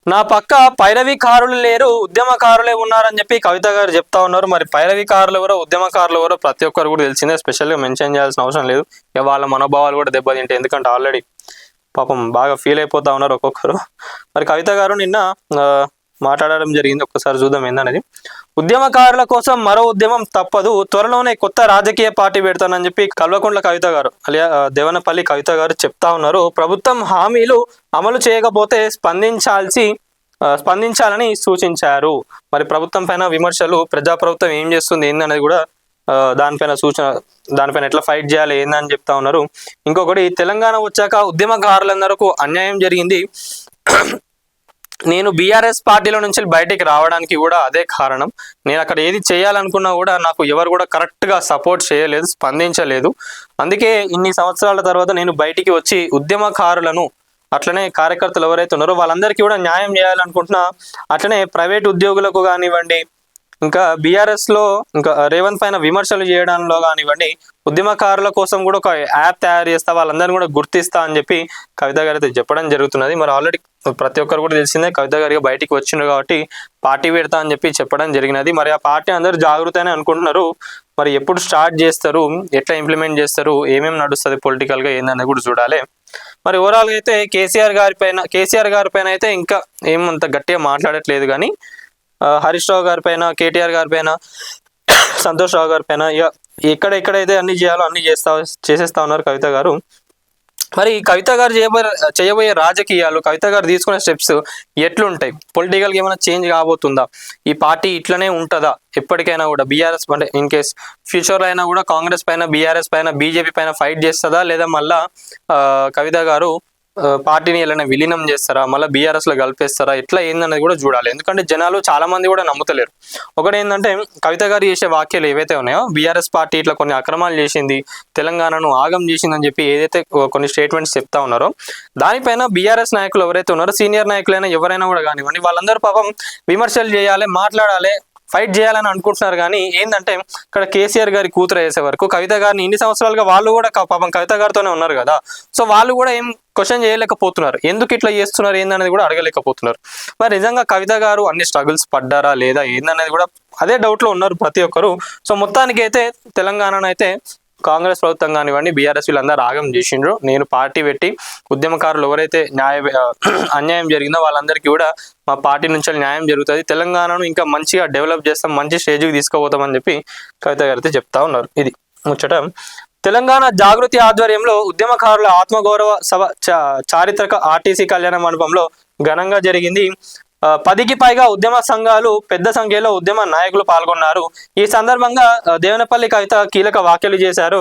నా పక్క పైరవీకారులు లేరు, ఉద్యమకారులే ఉన్నారని చెప్పి కవిత గారు చెప్తా ఉన్నారు. మరి పైరవీకారులు ఎవరో ఉద్యమకారులు ఎవరో ప్రతి ఒక్కరు కూడా తెలిసిందే, స్పెషల్గా మెన్షన్ చేయాల్సిన అవసరం లేదు. ఇక వాళ్ళ మనోభావాలు కూడా దెబ్బతింటాయి, ఎందుకంటే ఆల్రెడీ పాపం బాగా ఫీల్ అయిపోతా ఉన్నారు ఒక్కొక్కరు. మరి కవిత గారు నిన్న మాట్లాడడం జరిగింది, ఒక్కసారి చూద్దాం ఏందనేది. ఉద్యమకారుల కోసం మరో ఉద్యమం తప్పదు, త్వరలోనే కొత్త రాజకీయ పార్టీ పెడతానని చెప్పి కల్వకుంట్ల కవిత గారు అలియా దేవనపల్లి కవిత గారు చెప్తా ఉన్నారు. ప్రభుత్వం హామీలు అమలు చేయకపోతే స్పందించాలని సూచించారు. మరి ప్రభుత్వం పైన విమర్శలు, ప్రజాప్రభుత్వం ఏం చేస్తుంది ఏందనేది కూడా దానిపైన సూచన, దానిపైన ఎట్లా ఫైట్ చేయాలి ఏందని చెప్తా ఉన్నారు. ఇంకొకటి, తెలంగాణ వచ్చాక ఉద్యమకారులందరకు అన్యాయం జరిగింది, నేను బీఆర్ఎస్ పార్టీలో నుంచి బయటికి రావడానికి కూడా అదే కారణం. నేను అక్కడ ఏది చేయాలనుకున్నా కూడా నాకు ఎవరు కూడా కరెక్ట్గా సపోర్ట్ చేయలేదు, స్పందించలేదు. అందుకే ఇన్ని సంవత్సరాల తర్వాత నేను బయటికి వచ్చి ఉద్యమకారులను, అట్లనే కార్యకర్తలు ఎవరైతే ఉన్నారో వాళ్ళందరికీ కూడా న్యాయం చేయాలనుకుంటున్నా. అట్లనే ప్రైవేట్ ఉద్యోగులకు కానివ్వండి, ఇంకా బీఆర్ఎస్లో ఇంకా రేవంత్ పైన విమర్శలు చేయడంలో కానివ్వండి, ఉద్యమకారుల కోసం కూడా ఒక యాప్ తయారు చేస్తా, వాళ్ళందరినీ కూడా గుర్తిస్తా అని చెప్పి కవిత గారు అయితే చెప్పడం జరుగుతున్నది. మరి ఆల్రెడీ ప్రతి ఒక్కరు కూడా తెలిసిందే, కవిత గారికి బయటికి వచ్చిండ్రు కాబట్టి పార్టీ పెడతా అని చెప్పి చెప్పడం జరిగినది. మరి ఆ పార్టీ అందరూ జాగ్రత్తనే అనుకుంటున్నారు. మరి ఎప్పుడు స్టార్ట్ చేస్తారు, ఎట్లా ఇంప్లిమెంట్ చేస్తారు, ఏమేమి నడుస్తుంది పొలిటికల్గా ఏందనేది కూడా చూడాలి. మరి ఓవరాల్గా అయితే కేసీఆర్ గారి పైన అయితే ఇంకా ఏమంత గట్టిగా మాట్లాడట్లేదు, కానీ హరీష్ రావు గారి పైన, కేటీఆర్ గారి పైన, సంతోష్ రావు గారి పైన ఇక ఎక్కడైతే అన్ని చేయాలో అన్ని చేసేస్తా ఉన్నారు కవిత గారు. మరి కవిత గారు చేయబోయే రాజకీయాలు, కవిత గారు తీసుకునే స్టెప్స్ ఎట్లుంటాయి, పొలిటికల్గా ఏమైనా చేంజ్ కాబోతుందా, ఈ పార్టీ ఇట్లనే ఉంటుందా ఎప్పటికైనా కూడా, బీఆర్ఎస్ అంటే ఇన్ కేస్ ఫ్యూచర్లో అయినా కూడా కాంగ్రెస్ పైన, బీఆర్ఎస్ పైన, బీజేపీ పైన ఫైట్ చేస్తుందా, లేదా మళ్ళా కవిత గారు పార్టీని ఎలా విలీనం చేస్తారా, మళ్ళీ బీఆర్ఎస్లో కలిపేస్తారా, ఎట్లా ఏందనేది కూడా చూడాలి. ఎందుకంటే జనాలు చాలా మంది కూడా నమ్ముతలేరు. ఒకటి ఏంటంటే, కవిత గారు చేసే వాక్యాలు ఏవైతే ఉన్నాయో, బీఆర్ఎస్ పార్టీ ఇట్లా కొన్ని అక్రమాలు చేసింది, తెలంగాణను ఆగం చేసిందని చెప్పి ఏదైతే కొన్ని స్టేట్మెంట్స్ చెప్తా ఉన్నారో, దానిపైన బీఆర్ఎస్ నాయకులు ఎవరైతే ఉన్నారో, సీనియర్ నాయకులైనా ఎవరైనా కూడా కానివ్వండి, వాళ్ళందరూ పాపం విమర్శలు చేయాలి, మాట్లాడాలి, ఫైట్ చేయాలని అనుకుంటున్నారు. కానీ ఏంటంటే ఇక్కడ కేసీఆర్ గారి కూతురు వేసే వరకు కవిత గారిని ఇన్ని సంవత్సరాలుగా వాళ్ళు కూడా పాపం కవిత గారితోనే ఉన్నారు కదా, సో వాళ్ళు కూడా ఏం క్వశ్చన్ చేయలేకపోతున్నారు, ఎందుకు ఇట్లా చేస్తున్నారు ఏందనేది కూడా అడగలేకపోతున్నారు. మరి నిజంగా కవిత గారు అన్ని స్ట్రగుల్స్ పడ్డారా లేదా ఏందనేది కూడా అదే డౌట్లో ఉన్నారు ప్రతి ఒక్కరు. సో మొత్తానికి అయితే తెలంగాణను అయితే కాంగ్రెస్ ప్రభుత్వం కానివ్వండి, బీఆర్ఎస్ వీళ్ళందరూ ఆగం చేసిండ్రు. నేను పార్టీ పెట్టి ఉద్యమకారులు ఎవరైతే అన్యాయం జరిగిందో వాళ్ళందరికీ కూడా మా పార్టీ నుంచి న్యాయం జరుగుతుంది, తెలంగాణను ఇంకా మంచిగా డెవలప్ చేస్తాం, మంచి స్టేజ్కి తీసుకుపోతామని చెప్పి కవిత గారు అయితే చెప్తా ఉన్నారు. ఇది ముచ్చట. తెలంగాణ జాగృతి ఆధ్వర్యంలో ఉద్యమకారుల ఆత్మగౌరవ సభ చారిత్రక ఆర్టీసీ కళ్యాణ మండపంలో ఘనంగా జరిగింది. 10కి పైగా ఉద్యమ సంఘాలు, పెద్ద సంఖ్యలో ఉద్యమ నాయకులు పాల్గొన్నారు. ఈ సందర్భంగా దేవనపల్లి కవిత కీలక వ్యాఖ్యలు చేశారు.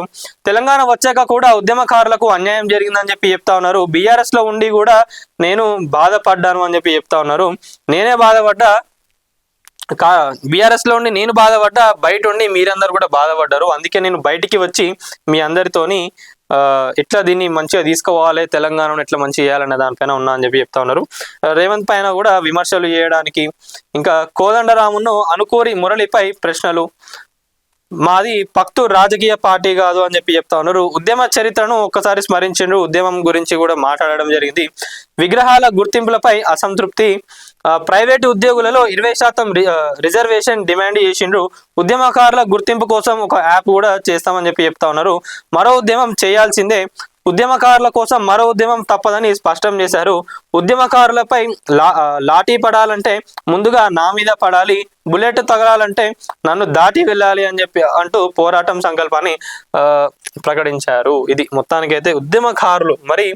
తెలంగాణ వచ్చాక కూడా ఉద్యమకారులకు అన్యాయం జరిగిందని చెప్పి చెప్తా ఉన్నారు. బీఆర్ఎస్ లో ఉండి కూడా నేను బాధపడ్డాను అని చెప్పి చెప్తా ఉన్నారు. నేనే బాధపడ్డా, బీఆర్ఎస్ లో ఉండి నేను బాధపడ్డా, బయట ఉండి మీరందరూ కూడా బాధపడ్డారు, అందుకే నేను బయటికి వచ్చి మీ అందరితోని ఎట్లా దీన్ని మంచిగా తీసుకోవాలి, తెలంగాణను ఎట్లా మంచిగా చేయాలనే దానిపైన ఉన్నా అని చెప్పి చెప్తా ఉన్నారు. రేవంత్ పైన కూడా విమర్శలు చేయడానికి, ఇంకా కోదండరామును అనుకోరి మురళిపై ప్రశ్నలు, మాది పక్తు రాజకీయ పార్టీ కాదు అని చెప్పి చెప్తా ఉన్నారు. ఉద్యమ చరిత్రను ఒక్కసారి స్మరించిండ్రు, ఉద్యమం గురించి కూడా మాట్లాడడం జరిగింది. విగ్రహాల గుర్తింపులపై అసంతృప్తి, ప్రైవేటు ఉద్యోగులలో 20% రిజర్వేషన్ డిమాండ్ చేసిండ్రు. ఉద్యమకారుల గుర్తింపు కోసం ఒక యాప్ కూడా చేస్తామని చెప్పి చెప్తా ఉన్నారు. మరో ఉద్యమం చేయాల్సిందే, ఉద్యమకారుల కోసం మరో ఉద్యమం తప్పదని స్పష్టం చేశారు. ఉద్యమకారులపై లాఠీ పడాలంటే ముందుగా నా మీద పడాలి, బుల్లెట్ తగలాలంటే నన్ను దాటి వెళ్ళాలి అని చెప్పి అంటూ పోరాటం సంకల్పాన్ని ప్రకటించారు. ఇది మొత్తానికైతే ఉద్యమకారులు. మరి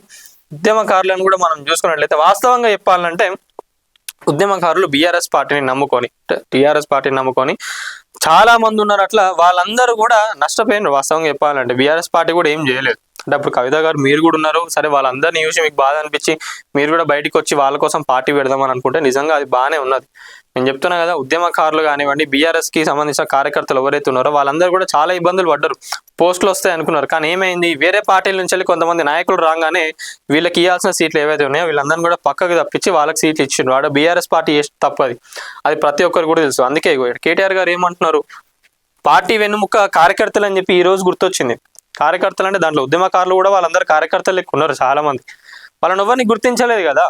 ఉద్యమకారులను కూడా మనం చూసుకున్నట్లయితే వాస్తవంగా చెప్పాలంటే ఉద్యమకారులు బీఆర్ఎస్ పార్టీని నమ్ముకొని, టీఆర్ఎస్ పార్టీని నమ్ముకొని చాలా మంది ఉన్నారు. అట్లా వాళ్ళందరూ కూడా నష్టపోయినారు. వాస్తవంగా చెప్పాలంటే బీఆర్ఎస్ పార్టీ కూడా ఏం చేయలేదు. అంటే అప్పుడు కవిత గారు మీరు కూడా ఉన్నారు, సరే వాళ్ళందరినీ చూసి మీకు బాధ అనిపించి మీరు కూడా బయటకు వచ్చి వాళ్ళ కోసం పార్టీ పెడదామని అనుకుంటే నిజంగా అది బాగానే ఉన్నది. నేను చెప్తున్నా కదా, ఉద్యమకారులు కానివ్వండి, బీఆర్ఎస్కి సంబంధించిన కార్యకర్తలు ఎవరైతే ఉన్నారో వాళ్ళందరూ కూడా చాలా ఇబ్బందులు పడ్డారు. పోస్టులు వస్తాయి అనుకున్నారు, కానీ ఏమైంది, వేరే పార్టీల నుంచి వెళ్ళి కొంతమంది నాయకులు రాగానే వీళ్ళకి ఇవ్వాల్సిన సీట్లు ఏవైతే ఉన్నాయో వీళ్ళందరినీ కూడా పక్కకు తప్పించి వాళ్ళకి సీట్లు ఇచ్చిండ్రు. వాడు బీఆర్ఎస్ పార్టీ చేసి తప్పది, అది ప్రతి ఒక్కరు కూడా తెలుసు. అందుకే కేటీఆర్ గారు ఏమంటున్నారు, పార్టీ వెన్నుముక్క కార్యకర్తలు అని చెప్పి ఈ రోజు గుర్తొచ్చింది. కార్యకర్తలు అంటే దాంట్లో ఉద్యమకారులు కూడా వాళ్ళందరూ కార్యకర్తలు లెక్క ఉన్నారు చాలా మంది. వాళ్ళని ఎవరిని గుర్తించలేదు కదా,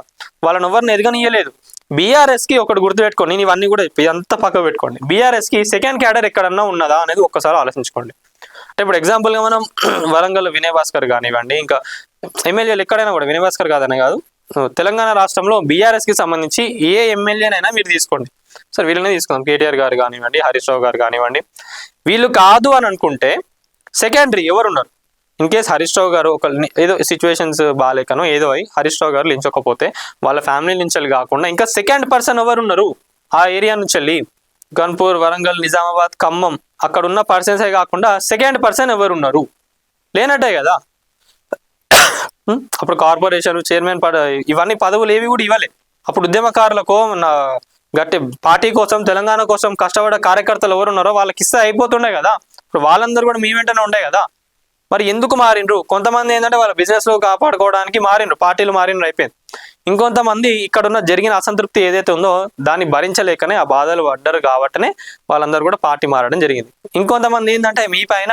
వాళ్ళని ఎవరిని ఎదగనియలేదు. బీఆర్ఎస్ కి ఒకటి గుర్తుపెట్టుకోండి, నేను ఇవన్నీ కూడా అంతా పక్క పెట్టుకోండి. బీఆర్ఎస్ కి సెకండ్ క్యాడర్ ఎక్కడన్నా ఉన్నదా అనేది ఒక్కసారి ఆలోచించుకోండి. అంటే ఇప్పుడు ఎగ్జాంపుల్గా మనం వరంగల్ వినయ్ భాస్కర్ కానివ్వండి, ఇంకా ఎమ్మెల్యేలు ఎక్కడైనా కూడా, వినయ్ భాస్కర్ కాదనే కాదు, తెలంగాణ రాష్ట్రంలో బీఆర్ఎస్ కి సంబంధించి ఏ ఎమ్మెల్యేనైనా మీరు తీసుకోండి సార్, వీళ్ళనే తీసుకుందాం, కేటీఆర్ గారు కానివ్వండి, హరీష్ రావు గారు కానివ్వండి. వీళ్ళు కాదు అని అనుకుంటే సెకండరీ ఎవరున్నారు? ఇన్ కేస్ హరీష్ రావు గారు ఒక ఏదో సిచ్యువేషన్స్ బాగాలేకనో ఏదో అయి హరీష్ రావు గారు లించకపోతే వాళ్ళ ఫ్యామిలీ నుంచి వెళ్ళి కాకుండా ఇంకా సెకండ్ పర్సన్ ఎవరున్నారు ఆ ఏరియా నుంచి వెళ్ళి, గన్పూర్, వరంగల్, నిజామాబాద్, ఖమ్మం అక్కడ ఉన్న పర్సన్సే కాకుండా సెకండ్ పర్సన్ ఎవరున్నారు? లేనట్టే కదా. అప్పుడు కార్పొరేషన్ చైర్మన్ ఇవన్నీ పదవులు ఏవి కూడా ఇవ్వలే. అప్పుడు ఉద్యమకారులకు గట్టి పార్టీ కోసం, తెలంగాణ కోసం కష్టపడే కార్యకర్తలు ఎవరున్నారో వాళ్ళకి ఇస్తే అయిపోతుండే కదా. ఇప్పుడు వాళ్ళందరూ కూడా మీ వెంటనే ఉండే కదా. మరి ఎందుకు మారిండ్రు? కొంతమంది ఏంటంటే వాళ్ళ బిజినెస్ లో కాపాడుకోవడానికి మారిండ్రు, పార్టీలు మారిండ్రు, అయిపోయింది. ఇంకొంతమంది ఇక్కడున్న జరిగిన అసంతృప్తి ఏదైతే ఉందో దాన్ని భరించలేకనే ఆ బాధలు పడ్డారు కాబట్టినే వాళ్ళందరూ కూడా పార్టీ మారడం జరిగింది. ఇంకొంతమంది ఏంటంటే మీ పైన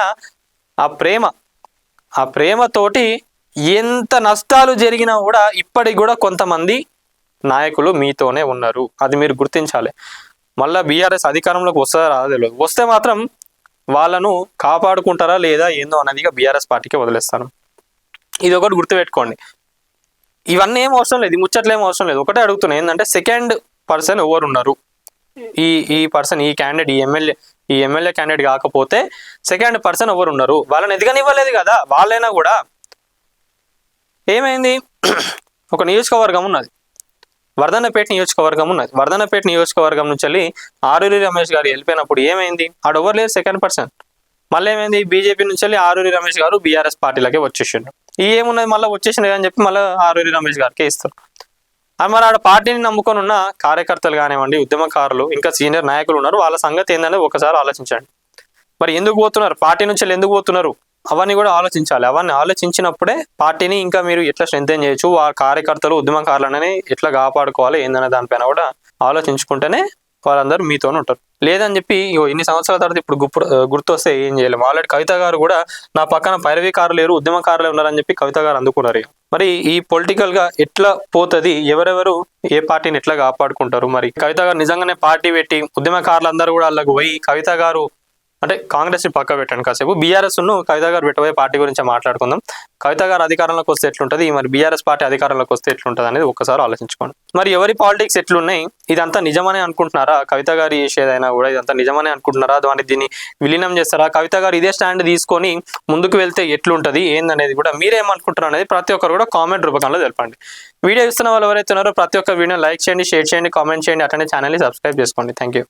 ఆ ప్రేమతోటి ఎంత నష్టాలు జరిగినా కూడా ఇప్పటికి కూడా కొంతమంది నాయకులు మీతోనే ఉన్నారు, అది మీరు గుర్తించాలి. మళ్ళీ బీఆర్ఎస్ అధికారంలోకి వస్తారా రాదో తెలియదు, వస్తే మాత్రం వాళ్ళను కాపాడుకుంటారా లేదా ఏందో అన్నదిగా బీఆర్ఎస్ పార్టీకి వదిలేస్తాను. ఇది ఒకటి గుర్తుపెట్టుకోండి. ఇవన్నీ ఏం అవసరం లేదు, ముచ్చట్లు ఏం అవసరం లేదు. ఒకటే అడుగుతున్నా, ఏంటంటే సెకండ్ పర్సన్ ఎవరు ఉన్నారు, ఈ పర్సన్, ఈ క్యాండిడేట్, ఈ ఎమ్మెల్యే క్యాండిడేట్ కాకపోతే సెకండ్ పర్సన్ ఎవరు ఉన్నారు? వాళ్ళని ఎదగనివ్వలేదు కదా. వాళ్ళైనా కూడా ఏమైంది, ఒక నియోజకవర్గం ఉన్నది, వర్ధన్నపేట నియోజకవర్గం ఉన్నది. వర్ధన్నపేట నియోజకవర్గం నుంచి వెళ్ళి ఆరూరి రమేష్ గారు వెళ్ళిపోయినప్పుడు ఏమైంది, ఆడెవరు లేరు సెకండ్ పర్సన్. మళ్ళీ ఏమైంది, బీజేపీ నుంచి వెళ్ళి ఆరూరి రమేష్ గారు బీఆర్ఎస్ పార్టీలకే వచ్చేసిండు. ఏమున్నది, మళ్ళీ వచ్చేసింది అని చెప్పి మళ్ళీ ఆరూరి రమేష్ గారికి ఇస్తారు. అది మరి ఆడ పార్టీని నమ్ముకొని ఉన్న కార్యకర్తలు కానివ్వండి, ఉద్యమకారులు, ఇంకా సీనియర్ నాయకులు ఉన్నారు, వాళ్ళ సంగతి ఏంటనేది ఒకసారి ఆలోచించండి. మరి ఎందుకు పోతున్నారు, పార్టీ నుంచి వెళ్ళి ఎందుకు పోతున్నారు, అవన్నీ కూడా ఆలోచించాలి. అవన్నీ ఆలోచించినప్పుడే పార్టీని ఇంకా మీరు ఎట్లా స్ట్రెంథెన్ చేయొచ్చు, ఆ కార్యకర్తలు, ఉద్యమకారులనే ఎట్లా కాపాడుకోవాలి ఏందనే దానిపైన కూడా ఆలోచించుకుంటేనే వాళ్ళందరూ మీతోనే ఉంటారు. లేదని చెప్పి ఇన్ని సంవత్సరాల తర్వాత ఇప్పుడు గుర్తొస్తే ఏం చేయలేము. ఆల్రెడీ కవిత గారు కూడా నా పక్కన పైరవీకారులు లేరు, ఉద్యమకారులే ఉన్నారని చెప్పి కవిత గారు అందుకున్నారు. మరి ఈ పొలిటికల్ గా ఎట్లా పోతుంది, ఎవరెవరు ఏ పార్టీని ఎట్లా కాపాడుకుంటారు? మరి కవిత గారు నిజంగానే పార్టీ పెట్టి ఉద్యమకారులందరూ కూడా వాళ్ళకు పోయి కవిత గారు అంటే కాంగ్రెస్ ని పక్క పెట్టండి కాసేపు, బీఆర్ఎస్ ను కవిత గారు పెట్టబోయే పార్టీ గురించి మాట్లాడుకుందాం. కవిత గారు అధికారంలోకి వస్తే ఎట్లుంటది, మరి బీఆర్ఎస్ పార్టీ అధికారంలోకి వస్తే ఎట్లుంటది అనేది ఒక్కసారి ఆలోచించుకోండి. మరి ఎవరి పాలిటిక్స్ ఎట్లున్నాయి, ఇదంతా నిజమనే అనుకుంటున్నారా? కవిత గారు చేసేదైనా కూడా ఇదంతా నిజమనే అనుకుంటున్నారా? దీన్ని విలీనం చేస్తారా? కవిత గారు ఇదే స్టాండ్ తీసుకొని ముందుకు వెళ్తే ఎట్లుంటది ఏందనేది కూడా మీరేమనుకుంటున్నారు అనేది ప్రతి ఒక్కరు కూడా కామెంట్ రూపకంలో తెలపండి. వీడియో ఇస్తున్న వాళ్ళు ఎవరైతే ఉన్నారో ప్రతి ఒక్క వీడియో లైక్ చేయండి, షేర్ చేయండి, కామెంట్ చేయండి, అట్లనే ఛానల్ని సబ్స్క్రైబ్ చేసుకోండి. Thank you.